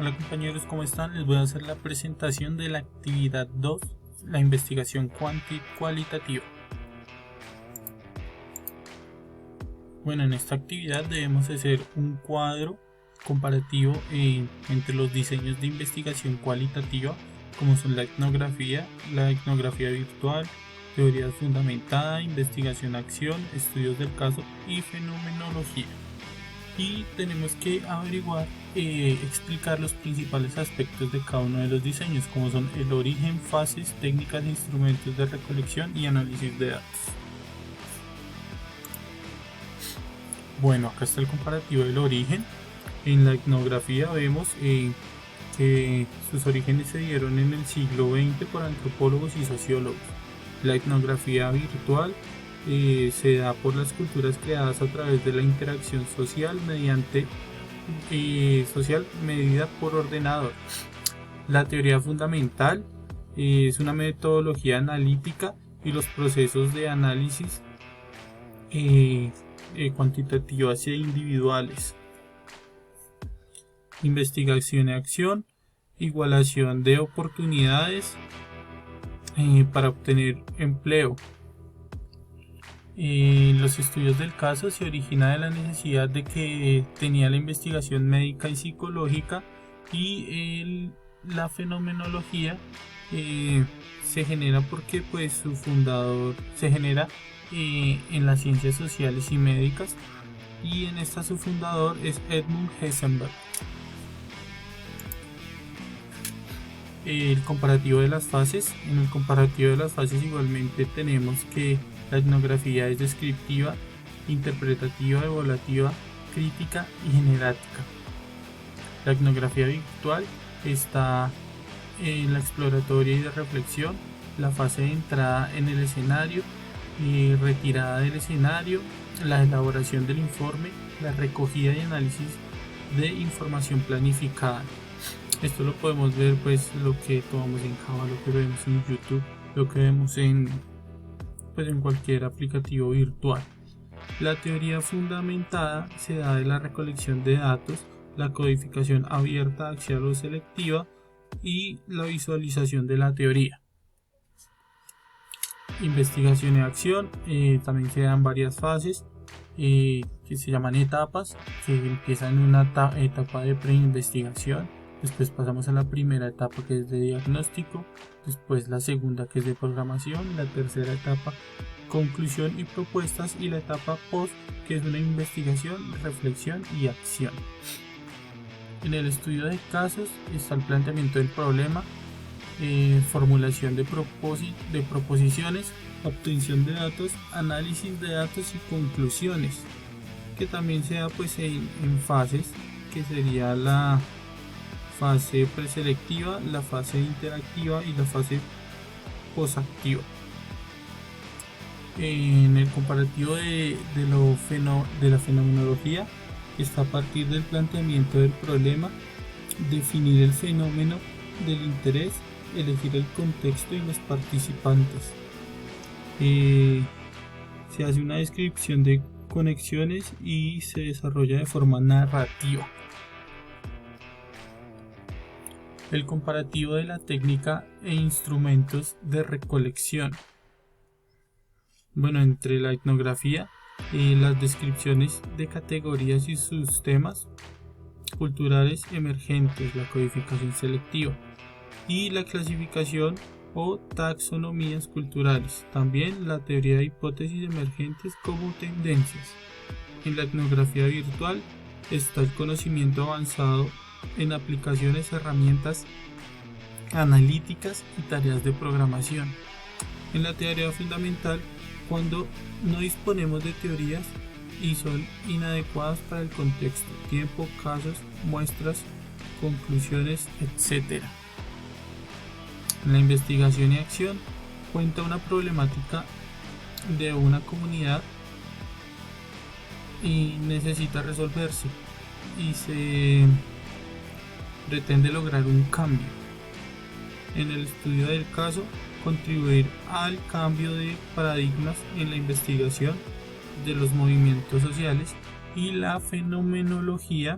Hola compañeros, ¿cómo están? Les voy a hacer la presentación de la actividad 2, la investigación cualitativa. Bueno, en esta actividad debemos hacer un cuadro comparativo entre los diseños de investigación cualitativa, como son la etnografía virtual, teoría fundamentada, investigación-acción, estudios del caso y fenomenología. Y tenemos que averiguar, explicar los principales aspectos de cada uno de los diseños, como son el origen, fases, técnicas e instrumentos de recolección y análisis de datos. Bueno, acá está el comparativo del origen. En la etnografía vemos que sus orígenes se dieron en el siglo XX por antropólogos y sociólogos. La etnografía virtual se da por las culturas creadas a través de la interacción social medida por ordenador. La teoría fundamental es una metodología analítica y los procesos de análisis cuantitativas e individuales. Investigación y acción, igualación de oportunidades para obtener empleo. Los estudios del caso se origina de la necesidad de que tenía la investigación médica y psicológica, y la fenomenología se genera porque pues su fundador se genera en las ciencias sociales y médicas, y en esta su fundador es Edmund Heisenberg. El comparativo de las fases. En el comparativo de las fases igualmente tenemos que la etnografía es descriptiva, interpretativa, evaluativa, crítica y generática. La etnografía virtual está en la exploratoria y de reflexión, la fase de entrada en el escenario, retirada del escenario, la elaboración del informe, la recogida y análisis de información planificada. Esto lo podemos ver, pues, lo que tomamos en Java, lo que vemos en YouTube, lo que vemos en cualquier aplicativo virtual. La teoría fundamentada se da de la recolección de datos, la codificación abierta, axial o selectiva y la visualización de la teoría. Investigación y acción, también se dan varias fases que se llaman etapas, que empiezan en una etapa de preinvestigación. Después pasamos a la primera etapa, que es de diagnóstico, después la segunda, que es de programación, la tercera etapa, conclusión y propuestas, y la etapa post, que es una investigación, reflexión y acción. En el estudio de casos está el planteamiento del problema, formulación de proposiciones, obtención de datos, análisis de datos y conclusiones, que también se da pues en fases, que sería la fase preselectiva, la fase interactiva y la fase posactiva. En el comparativo de la fenomenología está a partir del planteamiento del problema, definir el fenómeno del interés, elegir el contexto y los participantes. Se hace una descripción de conexiones y se desarrolla de forma narrativa. El comparativo de la técnica e instrumentos de recolección. Bueno, entre la etnografía, las descripciones de categorías y sus temas culturales emergentes, la codificación selectiva y la clasificación o taxonomías culturales. También la teoría de hipótesis emergentes como tendencias. En la etnografía virtual está el conocimiento avanzado en aplicaciones, herramientas analíticas y tareas de programación. En la teoría fundamental, cuando no disponemos de teorías y son inadecuadas para el contexto, tiempo, casos, muestras, conclusiones, etc. En la investigación y acción, cuenta una problemática de una comunidad y necesita resolverse, y se pretende lograr un cambio. En el estudio del caso, contribuir al cambio de paradigmas en la investigación de los movimientos sociales. Y la fenomenología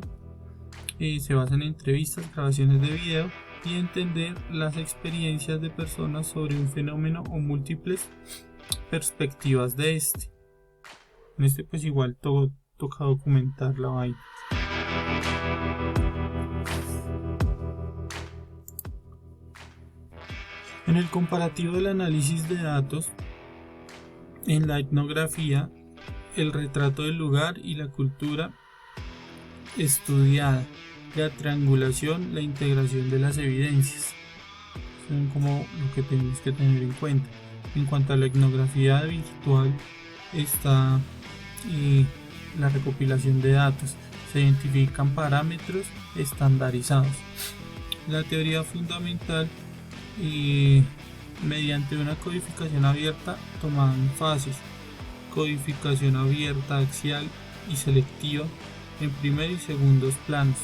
se basa en entrevistas, grabaciones de video y entender las experiencias de personas sobre un fenómeno o múltiples perspectivas de este. En este pues igual toca documentar la vaina. En el comparativo del análisis de datos, en la etnografía, el retrato del lugar y la cultura estudiada, la triangulación, la integración de las evidencias, son como lo que tenemos que tener en cuenta. En cuanto a la etnografía virtual, está la recopilación de datos, se identifican parámetros estandarizados. La teoría fundamental, mediante una codificación abierta tomada en fases, codificación abierta axial y selectiva en primer y segundos planos.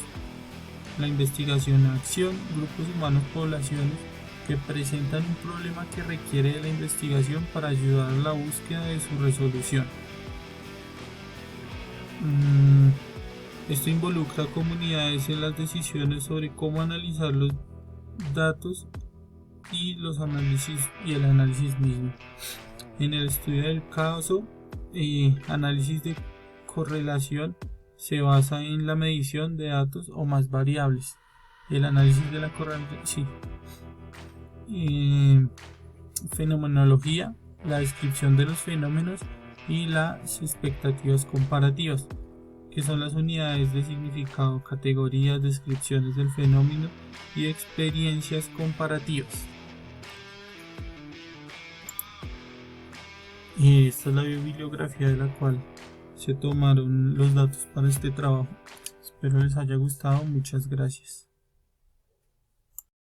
La investigación en acción, grupos humanos, poblaciones que presentan un problema que requiere de la investigación para ayudar a la búsqueda de su resolución. Esto involucra a comunidades en las decisiones sobre cómo analizar los datos y el análisis mismo. En el estudio del caso, análisis de correlación se basa en la medición de datos o más variables. El análisis de la correlación, fenomenología, la descripción de los fenómenos y las expectativas comparativas, que son las unidades de significado, categorías, descripciones del fenómeno y experiencias comparativas. Y esta es la bibliografía de la cual se tomaron los datos para este trabajo. Espero les haya gustado. Muchas gracias.